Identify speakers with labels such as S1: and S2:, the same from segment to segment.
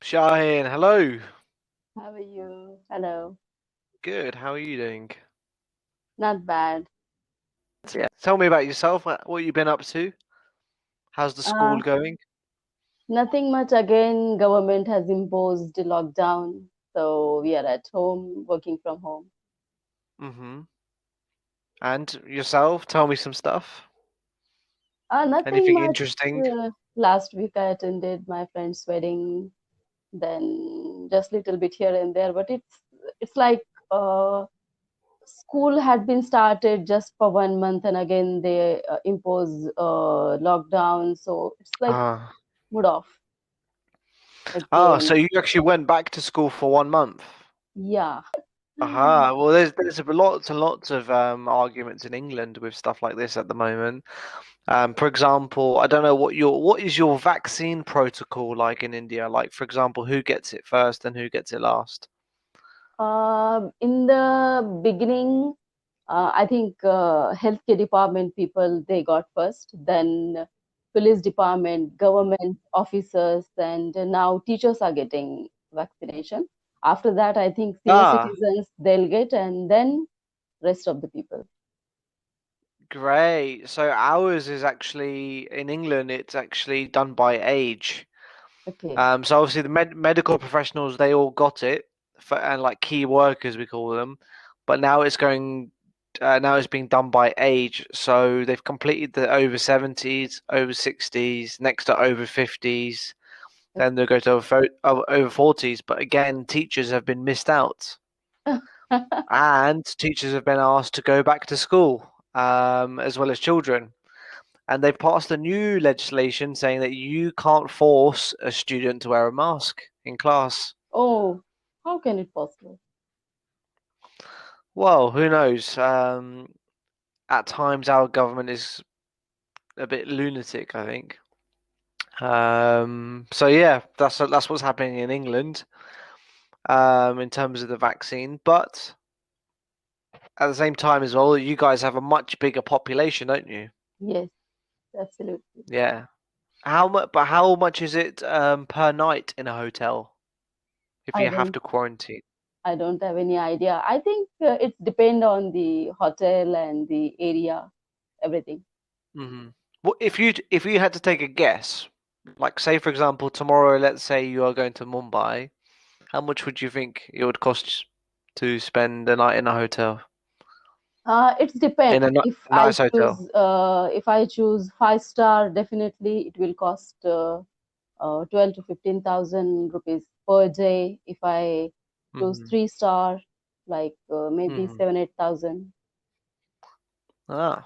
S1: Shaheen, hello.
S2: How are you? Hello.
S1: Good. How are you doing?
S2: Not bad.
S1: Yeah. Tell me about yourself. What you been up to? How's the school
S2: Uh,
S1: going?
S2: Nothing much again. Government has imposed a lockdown, so we are at home, working from home.
S1: Mm-hmm. And yourself? Tell me some stuff.
S2: Nothing
S1: Anything
S2: much.
S1: interesting?
S2: Last week I attended my friend's wedding, then just little bit here and there, but it's like school had been started just for 1 month, and again they impose lockdown, so it's like
S1: Ah.
S2: mood off
S1: So
S2: again.
S1: you actually went back to school for 1 month.
S2: Yeah.
S1: Aha. Well, there's lots and lots of arguments in England with stuff like this at the moment. For example, I don't know what is your vaccine protocol like in India? Like, for example, who gets it first and who gets it last?
S2: In the beginning, I think healthcare department people they got first, then police department, government officers, and now teachers are getting vaccination. After that, I think senior
S1: Ah.
S2: citizens they'll get, and then rest of the people.
S1: Great. So ours is actually in England, it's actually done by age.
S2: Okay.
S1: So obviously the medical professionals they all got it and like key workers we call them, but now it's being done by age. So they've completed the over 70s, over 60s, next to over 50s, then they'll go to over 40s. But again, teachers have been missed out, and teachers have been asked to go back to school, as well as children. And they've passed a new legislation saying that you can't force a student to wear a mask in class.
S2: Oh, how can it possible?
S1: Well, who knows? At times, our government is a bit lunatic, I think. So yeah, that's what's happening in England, in terms of the vaccine. But at the same time as well, you guys have a much bigger population, don't you?
S2: Yes, absolutely.
S1: Yeah. How much? But how much is it per night in a hotel if
S2: I
S1: you have
S2: don't
S1: to quarantine?
S2: I don't have any idea. I think it's depend on the hotel and the area, everything.
S1: Hmm. Well, if you had to take a guess, like say for example tomorrow, let's say you are going to Mumbai, how much would you think it would cost to spend a night in a hotel?
S2: It's depend.
S1: In a nice hotel.
S2: If I choose 5 star, definitely it will cost 12 to 15,000 rupees per day. If I choose
S1: Hmm.
S2: 3 star, like maybe
S1: Hmm.
S2: 7 8,000.
S1: Ah,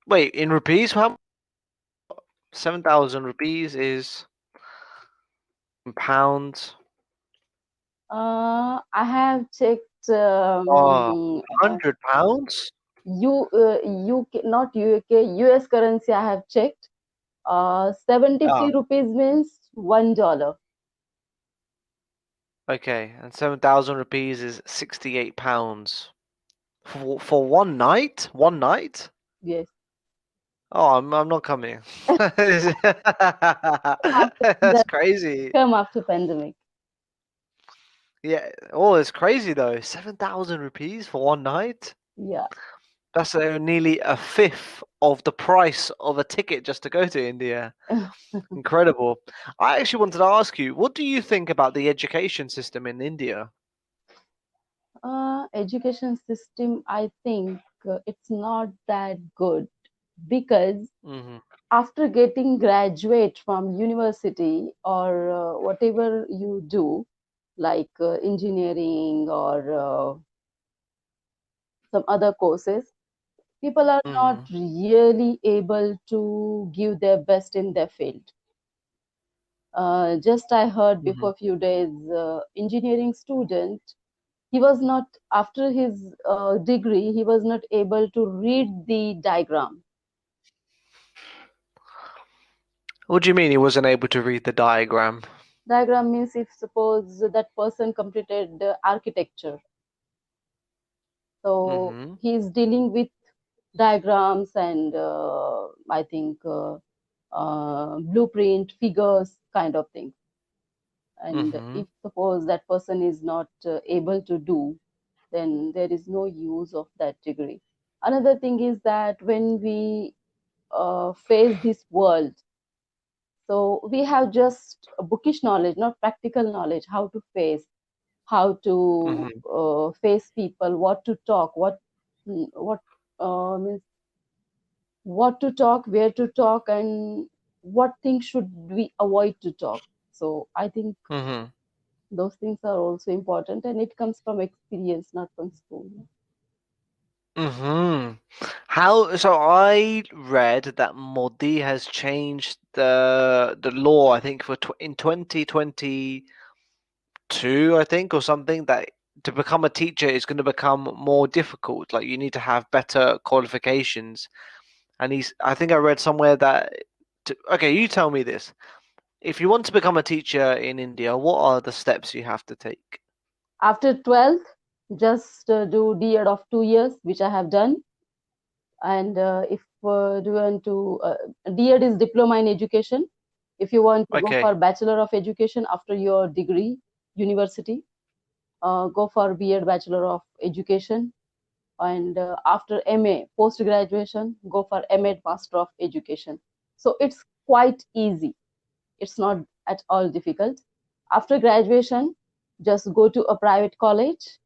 S1: wait, in rupees, how 7,000 rupees is in pounds?
S2: I have checked
S1: Oh, £100?
S2: UK, not UK, US currency. I have checked. 73
S1: Oh,
S2: rupees means $1.
S1: okay, and 7,000 rupees is £68 for one night. One night?
S2: Yes.
S1: Oh, I'm not coming.
S2: After
S1: That's
S2: that
S1: crazy.
S2: come after pandemic.
S1: Yeah. Oh, it's crazy though. 7,000 rupees for one night?
S2: Yeah.
S1: That's nearly a fifth of the price of a ticket just to go to India. Incredible. I actually wanted to ask you, what do you think about the education system in India?
S2: Education system, I think it's not that good because
S1: Hmm.
S2: after getting graduate from university or whatever you do, like engineering or some other courses, people are not
S1: Hmm.
S2: really able to give their best in their field. Just I heard
S1: Hmm.
S2: before few days, engineering student, he was not after his degree, he was not able to read the diagram.
S1: What do you mean he wasn't able to read the diagram?
S2: Diagram means if suppose that person completed architecture, so
S1: Hmm.
S2: he is dealing with diagrams and I think blueprint, figures, kind of thing. And
S1: Mm-hmm.
S2: if suppose that person is not able to do, then there is no use of that degree. Another thing is that when we face this world, so we have just a bookish knowledge, not practical knowledge, how to face, how to
S1: Mm-hmm.
S2: face people, what to talk, what means what to talk, where to talk, and what things should we avoid to talk. So I think
S1: Mm-hmm.
S2: those things are also important, and it comes from experience, not from school.
S1: Mm-hmm. How, so I read that Modi has changed the law, I think, for tw in 2022, I think, or something, that to become a teacher is going to become more difficult. Like you need to have better qualifications. And I think I read somewhere that, okay, you tell me this. If you want to become a teacher in India, what are the steps you have to take?
S2: After 12th, just do D.Ed of 2 years, which I have done. And if do you want to, D.Ed is diploma in education. If you want to go
S1: Okay.
S2: for Bachelor of Education after your degree, university, go for B.Ed, Bachelor of Education. And after MA, post graduation, go for M.Ed, Master of Education. So it's quite easy. It's not at all difficult. After graduation, just go to a private college,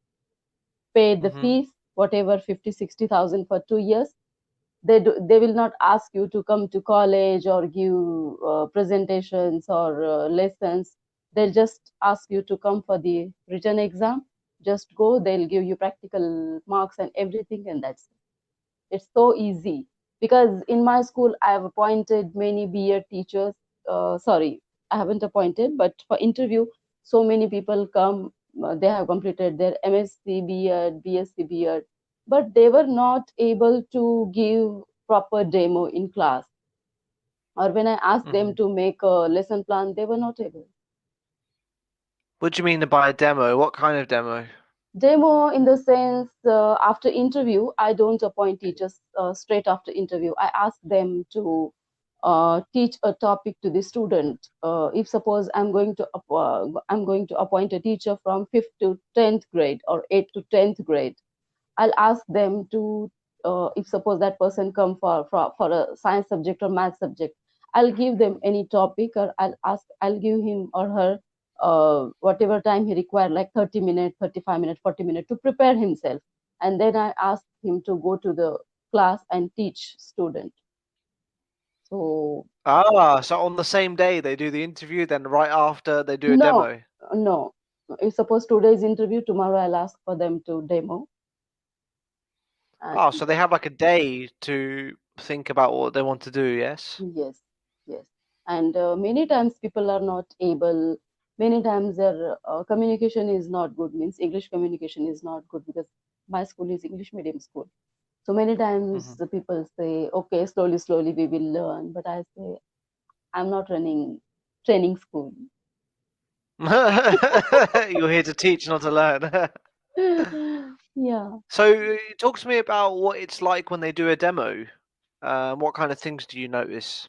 S2: pay the
S1: Mm-hmm.
S2: fees, whatever, 50, 60,000 for 2 years. They will not ask you to come to college or give presentations or lessons. They'll just ask you to come for the written exam. Just go, they'll give you practical marks and everything, and that's it. It's so easy, because in my school I have appointed many B.Ed teachers. Sorry, I haven't appointed, but for interview, so many people come. They have completed their MSc B.Ed, BSc B.Ed, but they were not able to give proper demo in class. Or when I asked them
S1: Mm-hmm.
S2: to make a lesson plan, they were not able.
S1: What do you mean by a demo? What kind of demo?
S2: Demo in the sense, after interview, I don't appoint teachers straight after interview. I ask them to teach a topic to the student. If suppose I'm going to appoint a teacher from 5th to 10th grade or 8th to 10th grade, I'll ask them to, if suppose that person come for a science subject or math subject, I'll give them any topic, or I'll give him or her whatever time he require, like 30 minutes, 35 minutes, 40 minutes to prepare himself. And then I ask him to go to the class and teach student. So
S1: Ah, so on the same day they do the interview, then right after they do a
S2: no,
S1: demo.
S2: no. If suppose today's interview, tomorrow I'll ask for them to demo. And
S1: Oh, so they have like a day to think about what they want to do, yes?
S2: yes, yes. And many times people are not able, many times their communication is not good, means English communication is not good, because my school is English medium school. So many times
S1: Hmm.
S2: the people say, okay, slowly, slowly we will learn. But I say, I'm not running training school.
S1: You're here to teach, not to learn.
S2: Yeah.
S1: So talk to me about what it's like when they do a demo. What kind of things do you notice?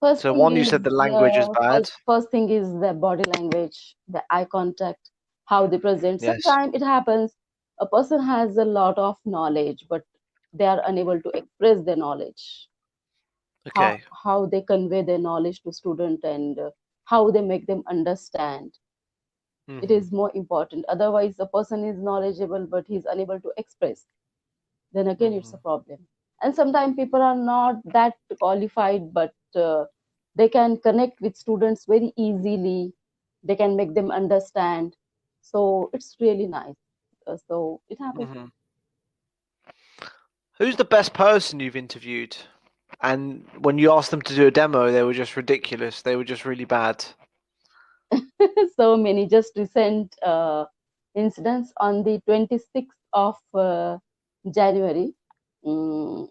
S2: First
S1: So
S2: thing
S1: one, you
S2: is
S1: said the language is bad.
S2: first thing is the body language, the eye contact, how they present.
S1: Yes.
S2: Sometimes it happens a person has a lot of knowledge, but they are unable to express their knowledge.
S1: Okay.
S2: How they convey their knowledge to student, and how they make them understand. It
S1: Hmm.
S2: is more important. Otherwise, a person is knowledgeable but he's unable to express. Then again, it's a
S1: Hmm.
S2: problem. And sometimes people are not that qualified, but they can connect with students very easily. They can make them understand. So it's really nice. So it happens.
S1: Hmm. Who's the best person you've interviewed? And when you asked them to do a demo, they were just ridiculous. They were just really bad.
S2: So many just recent incidents on the 26th of January,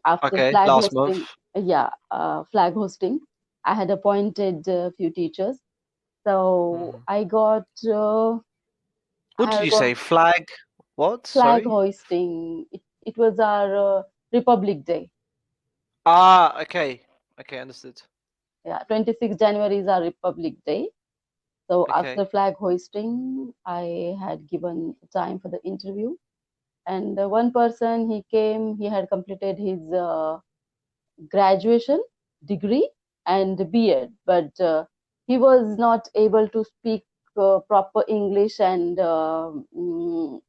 S2: after
S1: Okay,
S2: flag
S1: last month.
S2: hosting. Yeah, flag hosting. I had appointed a few teachers. So
S1: Hmm. What did
S2: I
S1: you
S2: got
S1: say? Flag? What?
S2: flag
S1: Sorry?
S2: hoisting. It was our Republic Day.
S1: Ah, okay. Okay, understood.
S2: Yeah, 26 January is our Republic Day. So
S1: Okay.
S2: after flag hoisting, I had given time for the interview. And one person, he came, he had completed his graduation degree and B.Ed, but he was not able to speak proper English, and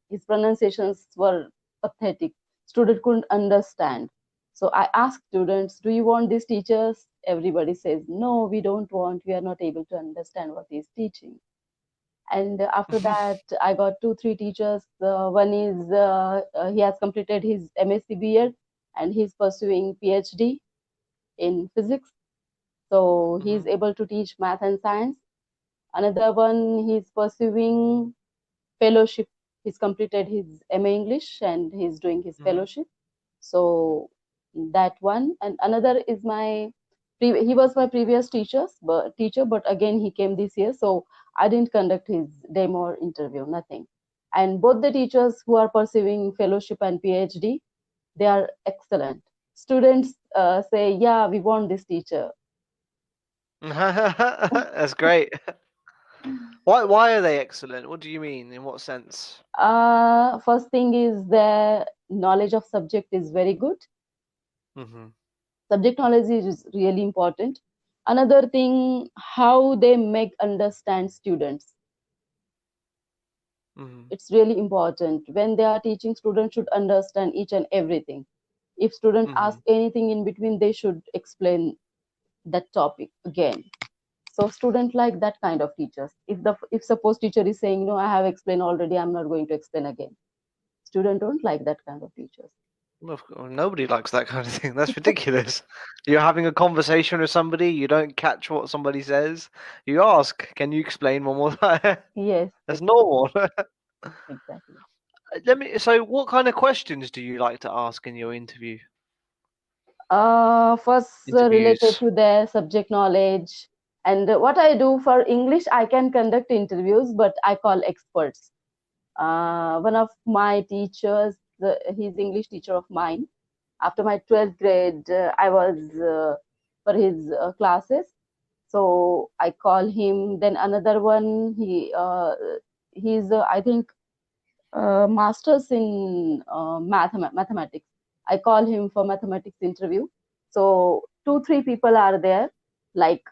S2: his pronunciations were pathetic. Student couldn't understand. So I asked students, "Do you want these teachers?" Everybody says, "No, we don't want. We are not able to understand what he's teaching." And after that, I got two, three teachers. One is he has completed his MSc B.Ed and he's pursuing PhD in physics, so he's
S1: Hmm.
S2: able to teach math and science. Another one, he's pursuing fellowship. He's completed his MA English and he's doing his
S1: Hmm.
S2: fellowship. So that one. And another is he was my previous teacher, but again he came this year, so I didn't conduct his demo or interview, nothing. And both the teachers who are pursuing fellowship and PhD, they are excellent. Students say, "Yeah, we want this teacher."
S1: That's great. Why are they excellent? What do you mean? In what sense?
S2: First thing is their knowledge of subject is very good.
S1: Hmm.
S2: Subject knowledge is really important. Another thing, how they make understand students.
S1: Hmm.
S2: It's really important. When they are teaching, students should understand each and everything. If student
S1: Hmm.
S2: ask anything in between, they should explain that topic again. So student like that kind of teachers. If suppose teacher is saying, "No, I have explained already, I'm not going to explain again." Student don't like that kind of teachers.
S1: Well, nobody likes that kind of thing. That's ridiculous. You're having a conversation with somebody, you don't catch what somebody says. You ask, "Can you explain one more time?"
S2: Yes,
S1: That's normal.
S2: exactly.
S1: So what kind of questions do you like to ask in your
S2: First, related
S1: interviews?
S2: to their subject knowledge. And what I do for English, I can conduct interviews, but I call experts. One of my teachers, he's English teacher of mine. After my 12th grade, I was for his classes. So I call him. Then another one, he's I think masters in mathematics. I call him for mathematics interview. So two, three people are there, like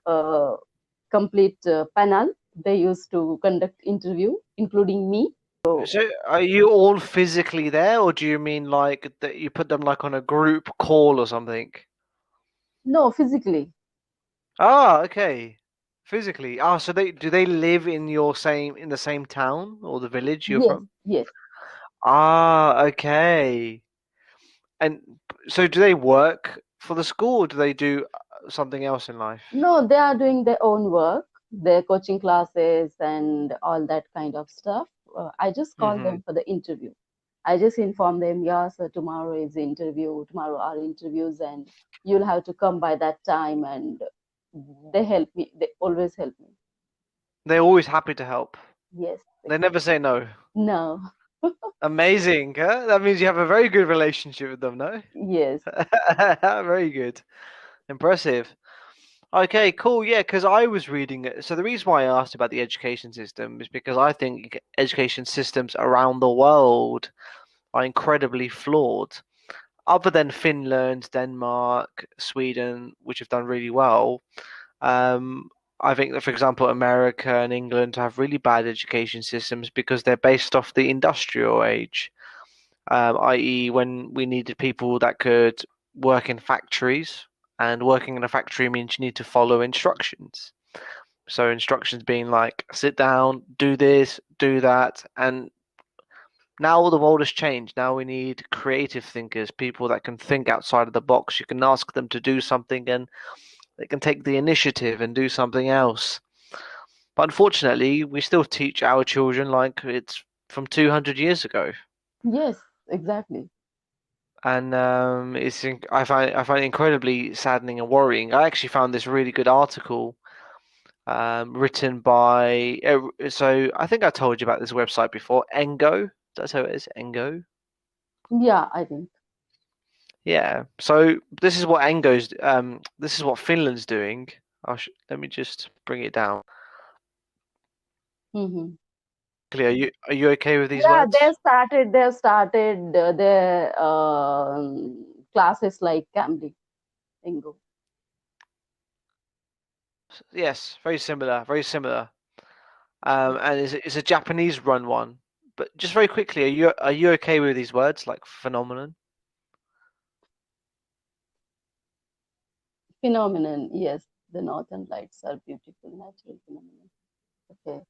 S2: complete panel. They used to conduct interview, including me. So
S1: So are you all physically there, or do you mean like that you put them like on a group call or something?
S2: no, physically.
S1: Ah, okay. Physically. Ah, so they live in in the same town or the village you're
S2: Yes,
S1: from?
S2: yes.
S1: Ah, okay. And so do they work for the school or do they do something else in life?
S2: No, they are doing their own work, their coaching classes and all that kind of stuff. I just call
S1: Hmm.
S2: them for the interview. I just inform them, "Yeah, so tomorrow is the interview, tomorrow are interviews, and you'll have to come by that time." And they help me. They always help me.
S1: They're always happy to help.
S2: Yes,
S1: They
S2: exactly.
S1: never say no.
S2: No,
S1: Amazing, huh? That means you have a very good relationship with them, no?
S2: yes,
S1: Very good. Impressive. Okay, cool. Yeah, because I was reading it. So the reason why I asked about the education system is because I think education systems around the world are incredibly flawed. Other than Finland, Denmark, Sweden, which have done really well, um, I think that, for example, America and England have really bad education systems because they're based off the industrial age, i.e., when we needed people that could work in factories, and working in a factory means you need to follow instructions. So instructions being like, sit down, do this, do that, and now the world has changed. Now we need creative thinkers, people that can think outside of the box. You can ask them to do something and they can take the initiative and do something else. But unfortunately, we still teach our children like it's from 200 years ago.
S2: yes, exactly.
S1: And I find it incredibly saddening and worrying. I actually found this really good article written by so I think I told you about this website before, Engo. That's how it is, Engo.
S2: Yeah, I think.
S1: Yeah. So this is what Finland's doing. Let me just bring it down.
S2: Hmm.
S1: Are you okay with these
S2: Yeah,
S1: words?
S2: they've started their classes like cambly lingo.
S1: Yes, very similar, very similar. And it's a Japanese run one. But just very quickly, are you okay with these words like phenomenon?
S2: Phenomenon, yes, the northern lights are beautiful natural phenomenon. Okay.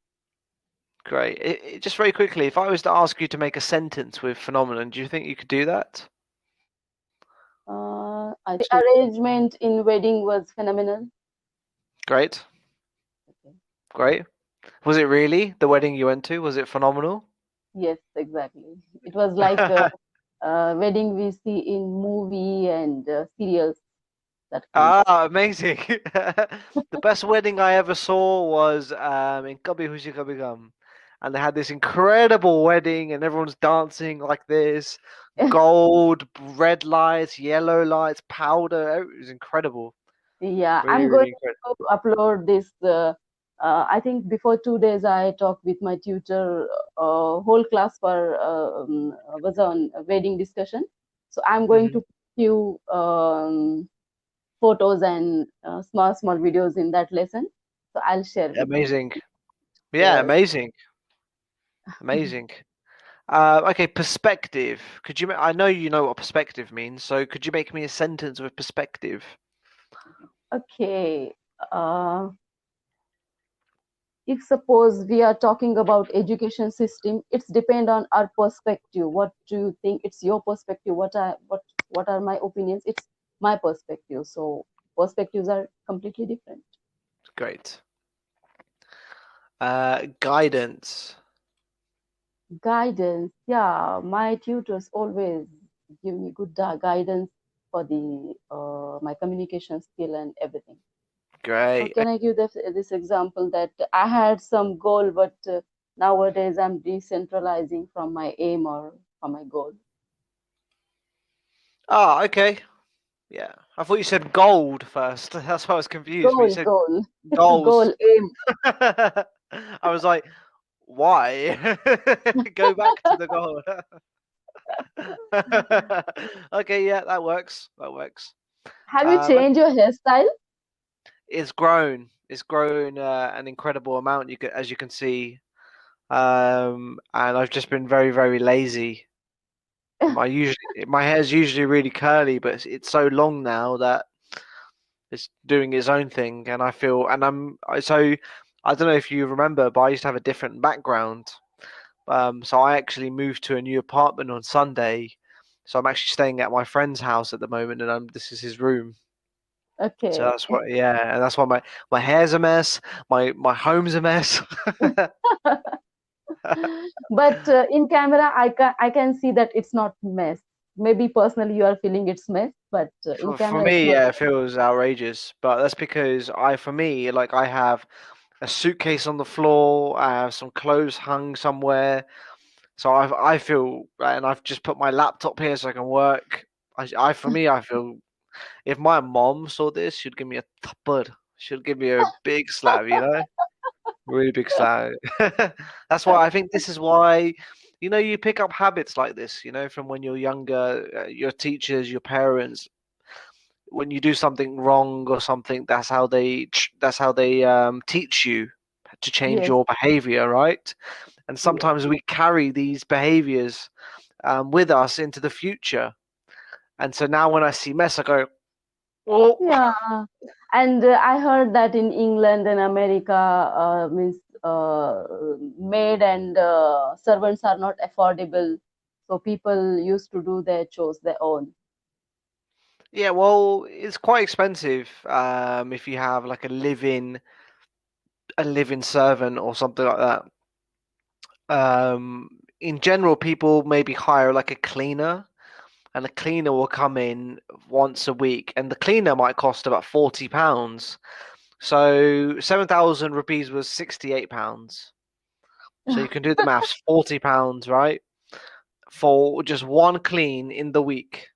S1: Great. Just very quickly, if I was to ask you to make a sentence with phenomenon, do you think you could do that?
S2: I think arrangement in wedding was phenomenal.
S1: Great,
S2: Okay.
S1: great. Was it really the wedding you went to? Was it phenomenal?
S2: Yes, exactly. It was like a wedding we see in movie and serials, that kind of.
S1: Ah, amazing. The best wedding I ever saw was in Kabi Hushi Kabi Gum. And they had this incredible wedding, and everyone's dancing like this gold, red lights, yellow lights, powder. It was incredible.
S2: Yeah,
S1: Really,
S2: I'm going
S1: really incredible.
S2: to upload this. I think before 2 days, I talked with my tutor. Whole class was on a wedding discussion. So I'm going
S1: Hmm.
S2: to put few photos and small small videos in that lesson. So I'll share with you.
S1: Amazing. Yeah,
S2: Yes.
S1: amazing. Amazing. Okay, perspective. I know you know what perspective means, so could you make me a sentence with perspective?
S2: Okay. Uh, if suppose we are talking about education system, it's depend on our perspective. What do you think? It's your perspective. What are my opinions? It's my perspective. So perspectives are completely different.
S1: Great. Guidance.
S2: Guidance, yeah, my tutors always give me good guidance for the my communication skill and everything.
S1: Great.
S2: Can I give this example that I had some goal, but nowadays I'm decentralizing from my aim or from my goal.
S1: Ah, okay. Yeah. I thought you said gold first. That's why I was confused. But you
S2: Goal,
S1: said
S2: goal,
S1: goals.
S2: goal, aim.
S1: I was like, why? Go back to the goal. Okay, yeah, that works. That works.
S2: Have you changed your hairstyle?
S1: It's grown. It's grown an incredible amount. As you can see, and I've just been very, very lazy. My hair's usually really curly, but it's so long now that it's doing its own thing, and I feel, and so I don't know if you remember, but I used to have a different background. So I actually moved to a new apartment on Sunday. So I'm actually staying at my friend's house at the moment, and this is his room. So
S2: Okay.
S1: that's what, yeah, and that's why my hair's a mess, my home's a mess.
S2: But in camera, I can see that it's not mess. Maybe personally you are feeling it's mess, but in
S1: For
S2: camera it's
S1: me,
S2: not
S1: yeah, it
S2: mess.
S1: feels outrageous, but that's because for me, like I have a suitcase on the floor, I have some clothes hung somewhere, so I feel, and I've just put my laptop here so I can work. For me, I feel if my mom saw this, she'd give me a thupper. She'd give me a big slap, really big slap. That's why I think this is why, you pick up habits like this, from when you're younger. Your teachers, your parents, when you do something wrong or something, that's how they teach you to change
S2: Yes,
S1: your behavior, right? And
S2: yes.
S1: sometimes we carry these behaviors with us into the future. And so now when I see mess, I go, oh,
S2: Yeah. And I heard that in England and America, means maid and servants are not affordable. So people used to do their chores their own.
S1: yeah, well, it's quite expensive if you have like a living servant or something like that. In general, people maybe hire like a cleaner, and the cleaner will come in once a week, and the cleaner might cost about £40. So 7,000 rupees was £68. So you can do the maths, £40, right? For just one clean in the week,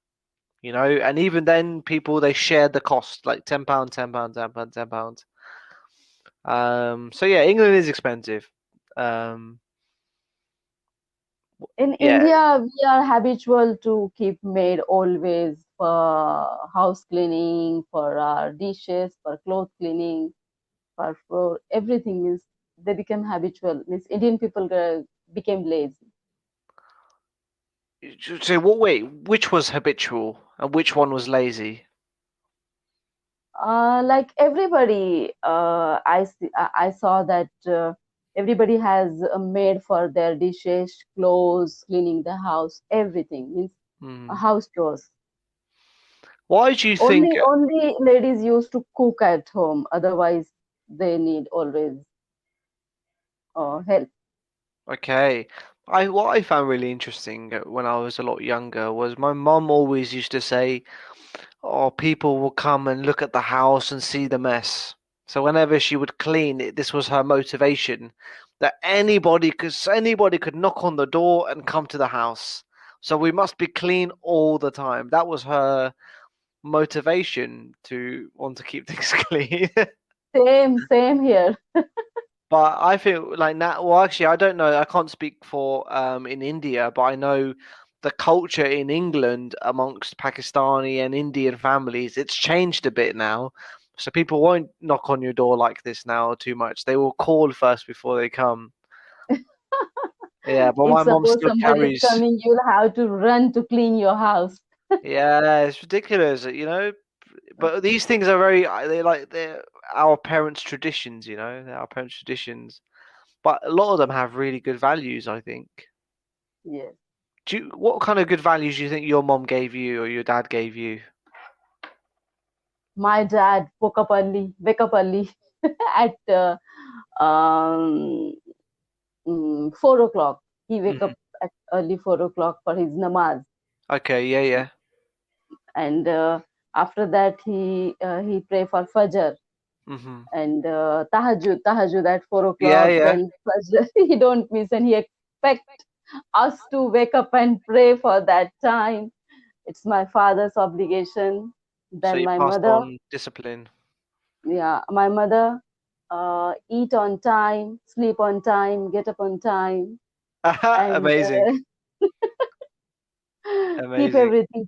S1: and even then people they share the cost, like £10, £10, £10, £10. So yeah, England is expensive. Um,
S2: In
S1: yeah.
S2: India, we are habitual to keep maid always for house cleaning, for our dishes, for clothes cleaning, for everything. Means they became habitual. Means Indian people became lazy.
S1: So what? Wait, which was habitual and which one was lazy?
S2: Like everybody, I saw that everybody has a maid for their dishes, clothes, cleaning the house, everything. Means
S1: Hmm.
S2: house chores.
S1: Why do you think?
S2: Only ladies used to cook at home. Otherwise, they need always help.
S1: Okay, I what I found really interesting when I was a lot younger was my mum always used to say, "Oh, people will come and look at the house and see the mess." So whenever she would clean, this was her motivation that anybody could knock on the door and come to the house. So we must be clean all the time. That was her motivation to want to keep things clean.
S2: Same here.
S1: But I feel like now, well, actually, I don't know. I can't speak for in India, but I know the culture in England amongst Pakistani and Indian families, it's changed a bit now. So people won't knock on your door like this now too much. They will call first before they come. Yeah, but
S2: If
S1: my mom
S2: suppose
S1: still
S2: somebody is
S1: carries.
S2: coming, you'll have to run to clean your house.
S1: Yeah, it's ridiculous, you know. But these things are they're our parents' traditions, you know. They're our parents' traditions. But a lot of them have really good values, I think.
S2: Yes.
S1: What kind of good values do you think your mom gave you or your dad gave you?
S2: My dad wake up early at um, 4 o'clock. He wake
S1: Mhm.
S2: up at early 4 o'clock for his namaz,
S1: Okay, yeah, yeah.
S2: and after that he pray for Fajr
S1: Hmm.
S2: and tahajjud at four
S1: Yeah,
S2: o'clock.
S1: yeah.
S2: Then Fajr he don't miss, and he expect us to wake up and pray for that time. It's my father's obligation.
S1: So
S2: Then
S1: you
S2: my
S1: passed
S2: mother,
S1: on discipline.
S2: yeah, my mother, eat on time, sleep on time, get up on time, and
S1: Amazing,
S2: keep
S1: amazing.
S2: everything